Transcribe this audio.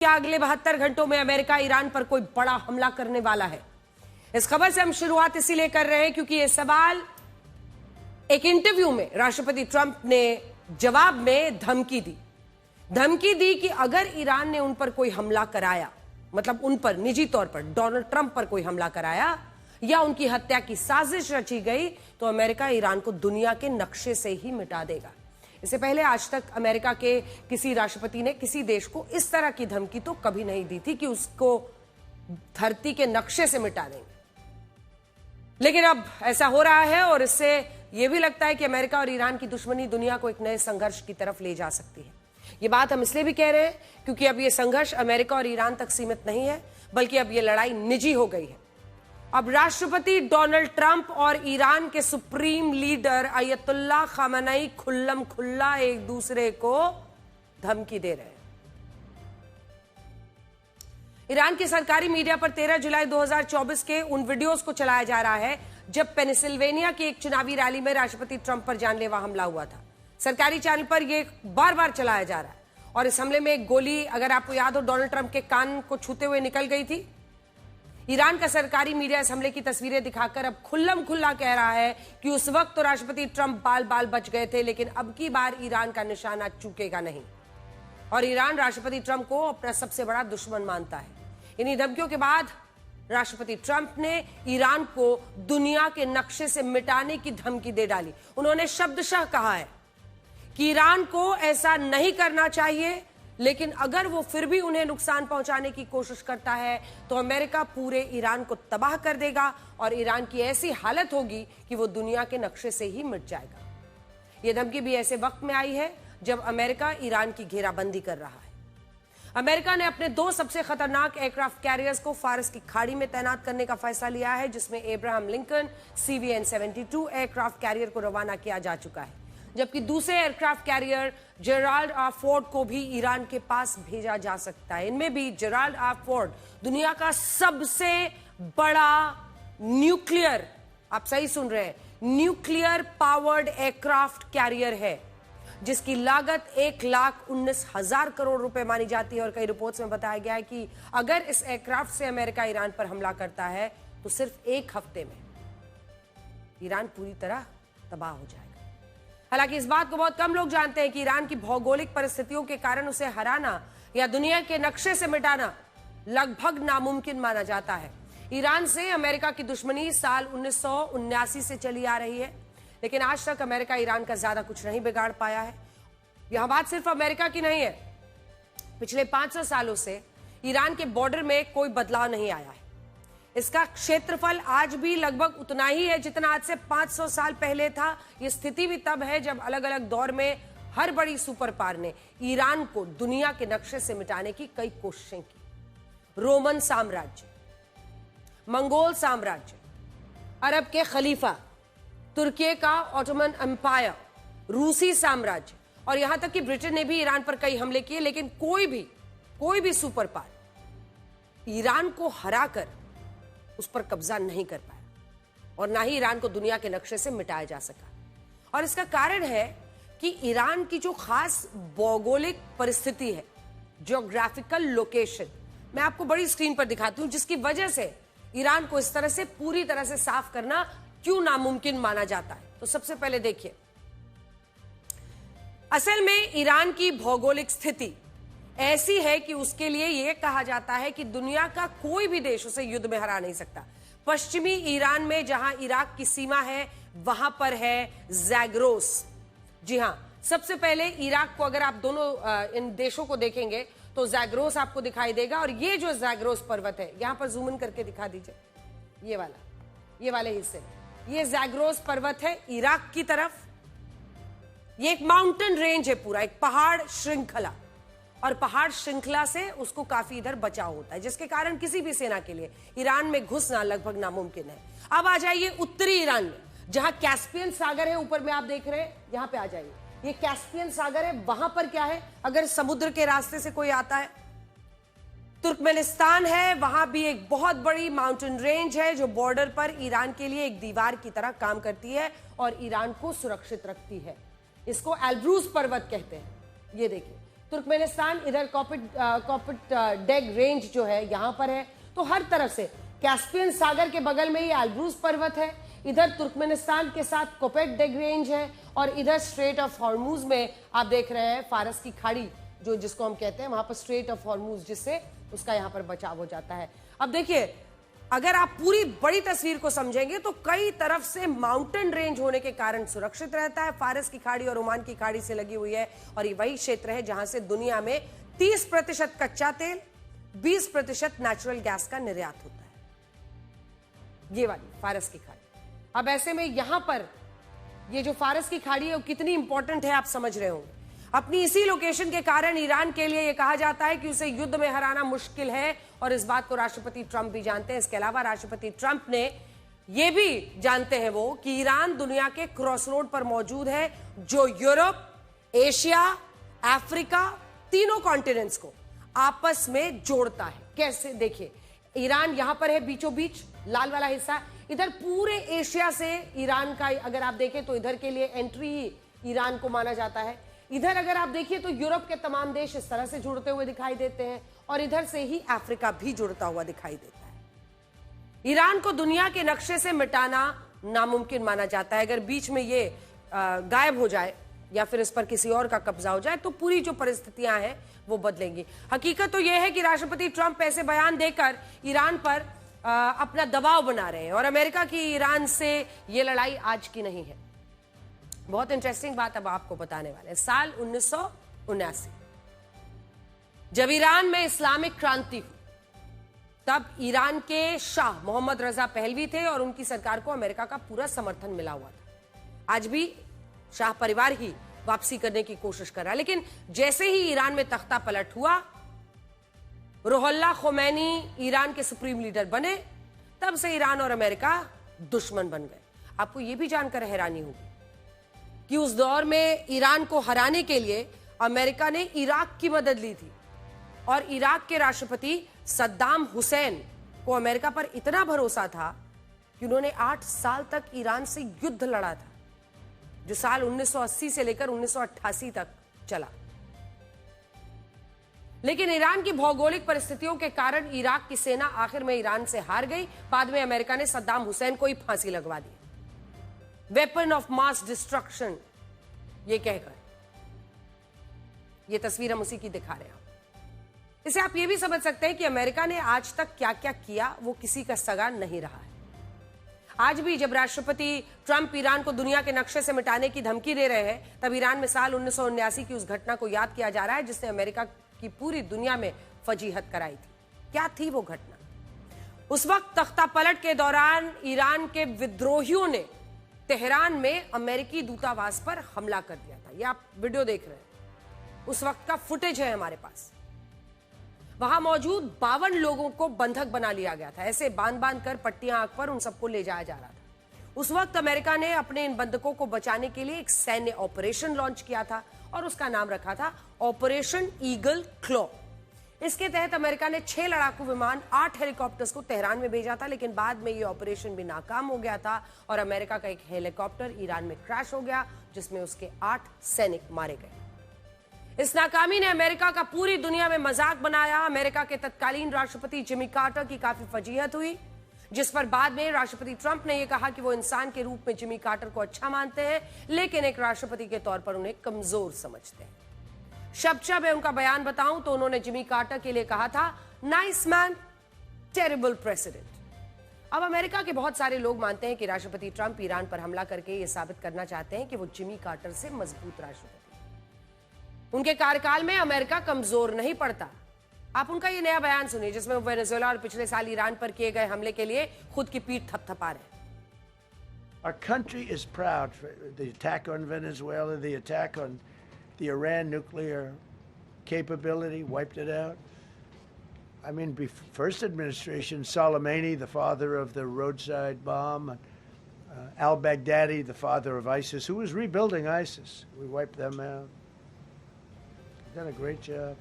क्या अगले 72 घंटों में अमेरिका ईरान पर कोई बड़ा हमला करने वाला है। इस खबर से हम शुरुआत इसीलिए कर रहे हैं क्योंकि यह सवाल एक इंटरव्यू में राष्ट्रपति ट्रंप ने जवाब में धमकी दी कि अगर ईरान ने उन पर कोई हमला कराया, मतलब उन पर निजी तौर पर डोनाल्ड ट्रंप पर कोई हमला कराया या उनकी हत्या की साजिश रची गई तो अमेरिका ईरान को दुनिया के नक्शे से ही मिटा देगा। इससे पहले आज तक अमेरिका के किसी राष्ट्रपति ने किसी देश को इस तरह की धमकी तो कभी नहीं दी थी कि उसको धरती के नक्शे से मिटा देंगे, लेकिन अब ऐसा हो रहा है और इससे यह भी लगता है कि अमेरिका और ईरान की दुश्मनी दुनिया को एक नए संघर्ष की तरफ ले जा सकती है। ये बात हम इसलिए भी कह रहे हैं क्योंकि अब यह संघर्ष अमेरिका और ईरान तक सीमित नहीं है, बल्कि अब यह लड़ाई निजी हो गई है। अब राष्ट्रपति डोनाल्ड ट्रंप और ईरान के सुप्रीम लीडर अयतुल्ला खामेनी खुल्लम खुल्ला एक दूसरे को धमकी दे रहे हैं। ईरान के सरकारी मीडिया पर 13 जुलाई 2024 के उन वीडियोस को चलाया जा रहा है जब पेनिसिल्वेनिया की एक चुनावी रैली में राष्ट्रपति ट्रंप पर जानलेवा हमला हुआ था। सरकारी चैनल पर यह बार बार चलाया जा रहा है और इस हमले में एक गोली, अगर आपको याद हो, डोनाल्ड ट्रंप के कान को छूते हुए निकल गई थी। ईरान का सरकारी मीडिया इस हमले की तस्वीरें दिखाकर अब खुल्लम खुल्ला कह रहा है कि उस वक्त तो राष्ट्रपति ट्रंप बाल बाल बच गए थे, लेकिन अब की बार ईरान का निशाना चूकेगा नहीं और ईरान राष्ट्रपति ट्रंप को अपना सबसे बड़ा दुश्मन मानता है। इन्हीं धमकियों के बाद राष्ट्रपति ट्रंप ने ईरान को दुनिया के नक्शे से मिटाने की धमकी दे डाली। उन्होंने शब्दशः कहा है कि ईरान को ऐसा नहीं करना चाहिए, लेकिन अगर वो फिर भी उन्हें नुकसान पहुंचाने की कोशिश करता है तो अमेरिका पूरे ईरान को तबाह कर देगा और ईरान की ऐसी हालत होगी कि वो दुनिया के नक्शे से ही मिट जाएगा। ये धमकी भी ऐसे वक्त में आई है जब अमेरिका ईरान की घेराबंदी कर रहा है। अमेरिका ने अपने 2 सबसे खतरनाक एयरक्राफ्ट कैरियर्स को फारस की खाड़ी में तैनात करने का फैसला लिया है, जिसमें Abraham Lincoln CVN-72 aircraft carrier को रवाना किया जा चुका है, जबकि दूसरे aircraft carrier Gerald R Ford को भी ईरान के पास भेजा जा सकता है। इनमें भी जेराल्ड आर फोर्ड दुनिया का सबसे बड़ा न्यूक्लियर, आप सही सुन रहे हैं, न्यूक्लियर पावर्ड एयरक्राफ्ट कैरियर है, जिसकी लागत 1,19,000 करोड़ रुपए मानी जाती है और कई रिपोर्ट्स में बताया गया है कि अगर इस एयरक्राफ्ट से अमेरिका ईरान पर हमला करता है तो सिर्फ 1 हफ्ते में ईरान पूरी तरह तबाह हो जाएगा। हालांकि इस बात को बहुत कम लोग जानते हैं कि ईरान की भौगोलिक परिस्थितियों के कारण उसे हराना या दुनिया के नक्शे से मिटाना लगभग नामुमकिन माना जाता है। ईरान से अमेरिका की दुश्मनी साल 1979 से चली आ रही है, लेकिन आज तक अमेरिका ईरान का ज्यादा कुछ नहीं बिगाड़ पाया है। यह बात सिर्फ अमेरिका की नहीं है, पिछले 500 सालों से ईरान के बॉर्डर में कोई बदलाव नहीं आया है। इसका क्षेत्रफल आज भी लगभग उतना ही है जितना आज से 500 साल पहले था। यह स्थिति भी तब है जब अलग अलग दौर में हर बड़ी सुपर पावर ने ईरान को दुनिया के नक्शे से मिटाने की कई कोशिशें की। रोमन साम्राज्य, मंगोल साम्राज्य, अरब के खलीफा, तुर्की का ऑटोमन एम्पायर, रूसी साम्राज्य और यहां तक कि ब्रिटेन ने भी ईरान पर कई हमले किए, लेकिन कोई भी सुपर पावर ईरान को हराकर उस पर कब्जा नहीं कर पाया और ना ही ईरान को दुनिया के नक्शे से मिटाया जा सका। और इसका कारण है कि ईरान की जो खास भौगोलिक परिस्थिति है, ज्योग्राफिकल लोकेशन, मैं आपको बड़ी स्क्रीन पर दिखाती हूं, जिसकी वजह से ईरान को इस तरह से पूरी तरह से साफ करना क्यों नामुमकिन माना जाता है। तो सबसे पहले देखिए, असल में ईरान की भौगोलिक स्थिति ऐसी है कि उसके लिए यह कहा जाता है कि दुनिया का कोई भी देश उसे युद्ध में हरा नहीं सकता। पश्चिमी ईरान में जहां इराक की सीमा है वहां पर है ज़ैग्रोस। जी हां, सबसे पहले इराक को अगर आप दोनों इन देशों को देखेंगे तो ज़ैग्रोस आपको दिखाई देगा और ये जो ज़ैग्रोस पर्वत है, यहां पर जूम इन करके दिखा दीजिए, ये वाले हिस्से, ये ज़ैग्रोस पर्वत है इराक की तरफ। ये एक माउंटेन रेंज है, पूरा एक पहाड़ श्रृंखला, और पहाड़ श्रृंखला से उसको काफी इधर बचाव होता है, जिसके कारण किसी भी सेना के लिए ईरान में घुसना लगभग नामुमकिन है। अब आ जाइए उत्तरी ईरान में, जहां कैस्पियन सागर है, ऊपर में आप देख रहे हैं, यहां पे आ जाइए, ये कैस्पियन सागर है। वहां पर क्या है, अगर समुद्र के रास्ते से कोई आता है, तुर्कमेनिस्तान है, वहां भी एक बहुत बड़ी माउंटेन रेंज है जो बॉर्डर पर ईरान के लिए एक दीवार की तरह काम करती है और ईरान को सुरक्षित रखती है। इसको एल्ब्रूज पर्वत कहते हैं। ये देखिए, तुर्कमेनिस्तान इधर कॉपिट डेग रेंज जो है यहां पर है। तो हर तरफ से कैस्पियन सागर के बगल में ही एल्ब्रूज पर्वत है, इधर तुर्कमेनिस्तान के साथ कोपेट डेग रेंज है, और इधर स्ट्रेट ऑफ हॉर्मूज में आप देख रहे हैं फारस की खाड़ी जो जिसको हम कहते हैं, वहां पर स्ट्रेट ऑफ हॉर्मूज, जिससे उसका यहां पर बचाव हो जाता है। अब देखिए, अगर आप पूरी बड़ी तस्वीर को समझेंगे तो कई तरफ से माउंटेन रेंज होने के कारण सुरक्षित रहता है। फारस की खाड़ी और ओमान की खाड़ी से लगी हुई है, और ये वही क्षेत्र है जहां से दुनिया में 30% कच्चा तेल, 20% नेचुरल गैस का निर्यात होता है, ये वाली फारस की खाड़ी। अब ऐसे में यहां पर ये जो फारस की खाड़ी है वो कितनी इंपॉर्टेंट है आप समझ रहे होंगे। अपनी इसी लोकेशन के कारण ईरान के लिए यह कहा जाता है कि उसे युद्ध में हराना मुश्किल है, और इस बात को राष्ट्रपति ट्रंप भी जानते हैं। इसके अलावा राष्ट्रपति ट्रंप ने यह भी जानते हैं वो कि ईरान दुनिया के क्रॉसरोड पर मौजूद है, जो यूरोप, एशिया, अफ्रीका, तीनों कॉन्टिनेंट्स को आपस में जोड़ता है। कैसे? देखिए, ईरान यहां पर है बीचों बीच, लाल वाला हिस्सा। इधर पूरे एशिया से ईरान का अगर आप देखें तो इधर के लिए एंट्री ही ईरान को माना जाता है। इधर अगर आप देखिए तो यूरोप के तमाम देश इस तरह से जुड़ते हुए दिखाई देते हैं, और इधर से ही अफ्रीका भी जुड़ता हुआ दिखाई देता है। ईरान को दुनिया के नक्शे से मिटाना नामुमकिन माना जाता है। अगर बीच में ये गायब हो जाए या फिर इस पर किसी और का कब्जा हो जाए तो पूरी जो परिस्थितियां हैं वो बदलेंगी। हकीकत तो यह है कि राष्ट्रपति ट्रंप ऐसे बयान देकर ईरान पर अपना दबाव बना रहे हैं, और अमेरिका की ईरान से ये लड़ाई आज की नहीं है। बहुत इंटरेस्टिंग बात अब आपको बताने वाले हैं। साल 1979 जब ईरान में इस्लामिक क्रांति हुई, तब ईरान के शाह मोहम्मद रजा पहलवी थे और उनकी सरकार को अमेरिका का पूरा समर्थन मिला हुआ था। आज भी शाह परिवार ही वापसी करने की कोशिश कर रहा है, लेकिन जैसे ही ईरान में तख्ता पलट हुआ, रुहुल्लाह खोमैनी ईरान के सुप्रीम लीडर बने, तब से ईरान और अमेरिका दुश्मन बन गए। आपको यह भी जानकर हैरानी होगी कि उस दौर में ईरान को हराने के लिए अमेरिका ने इराक की मदद ली थी, और इराक के राष्ट्रपति सद्दाम हुसैन को अमेरिका पर इतना भरोसा था कि उन्होंने 8 साल तक ईरान से युद्ध लड़ा था, जो साल 1980 से लेकर 1988 तक चला। लेकिन ईरान की भौगोलिक परिस्थितियों के कारण इराक की सेना आखिर में ईरान से हार गई। बाद में अमेरिका ने सद्दाम हुसैन को ही फांसी लगवा दी, वेपन ऑफ मास डिस्ट्रक्शन ये कहकर। ये तस्वीर हम उसी की दिखा रहे हैं। इसे आप ये भी समझ सकते हैं कि अमेरिका ने आज तक क्या क्या किया वो किसी का सगा नहीं रहा है। आज भी जब राष्ट्रपति ट्रंप ईरान को दुनिया के नक्शे से मिटाने की धमकी दे रहे हैं, तब ईरान में साल 1979 की उस घटना को याद किया जा रहा है जिसने अमेरिका की पूरी दुनिया में फजीहत कराई थी। क्या थी वो घटना? उस वक्त तख्ता पलट के दौरान ईरान के विद्रोहियों ने तेहरान में अमेरिकी दूतावास पर हमला कर दिया था। ये आप वीडियो देख रहे हैं, उस वक्त का फुटेज है हमारे पास। वहां मौजूद 52 लोगों को बंधक बना लिया गया था, ऐसे बांध बांध कर पट्टियां आंख पर उन सबको ले जाया जा रहा था। उस वक्त अमेरिका ने अपने इन बंधकों को बचाने के लिए एक सैन्य ऑपरेशन लॉन्च किया था, और उसका नाम रखा था ऑपरेशन ईगल क्लॉ। इसके तहत अमेरिका ने 6 लड़ाकू विमान, 8 हेलीकॉप्टर्स को तेहरान में भेजा था, लेकिन बाद में यह ऑपरेशन भी नाकाम हो गया था, और अमेरिका का एक हेलीकॉप्टर ईरान में क्रैश हो गया, जिसमें उसके 8 सैनिक मारे गए। इस नाकामी ने अमेरिका का पूरी दुनिया में मजाक बनाया। अमेरिका के तत्कालीन राष्ट्रपति जिमी कार्टर की काफी फजीहत हुई, जिस पर बाद में राष्ट्रपति ट्रंप ने यह कहा कि वो इंसान के रूप में जिमी कार्टर को अच्छा मानते हैं, लेकिन एक राष्ट्रपति के तौर पर उन्हें कमजोर समझते हैं। शब्द मैं उनका बयान बताऊं तो उन्होंने जिमी कार्टर के लिए कहा था, नाइस मैन, टेरिबल प्रेसिडेंट। अब अमेरिका के बहुत सारे लोग मानते हैं कि राष्ट्रपति ट्रंप ईरान पर हमला करके यह साबित करना चाहते हैं कि वो जिमी कार्टर से मजबूत राष्ट्रपति। उनके कार्यकाल में अमेरिका कमजोर नहीं पड़ता। आप उनका ये नया बयान सुनिए, जिसमें वो वेनेजुएला और पिछले साल ईरान पर किए गए हमले के लिए खुद की पीठ थपथपा रहे हैं। Our country is proud for the attack on Venezuela, the attack on the Iran nuclear capability, wiped it out. I mean, first administration, Soleimani, the father of the roadside bomb, al-Baghdadi, the father of ISIS, who was rebuilding ISIS. We wiped them out. Done a great job.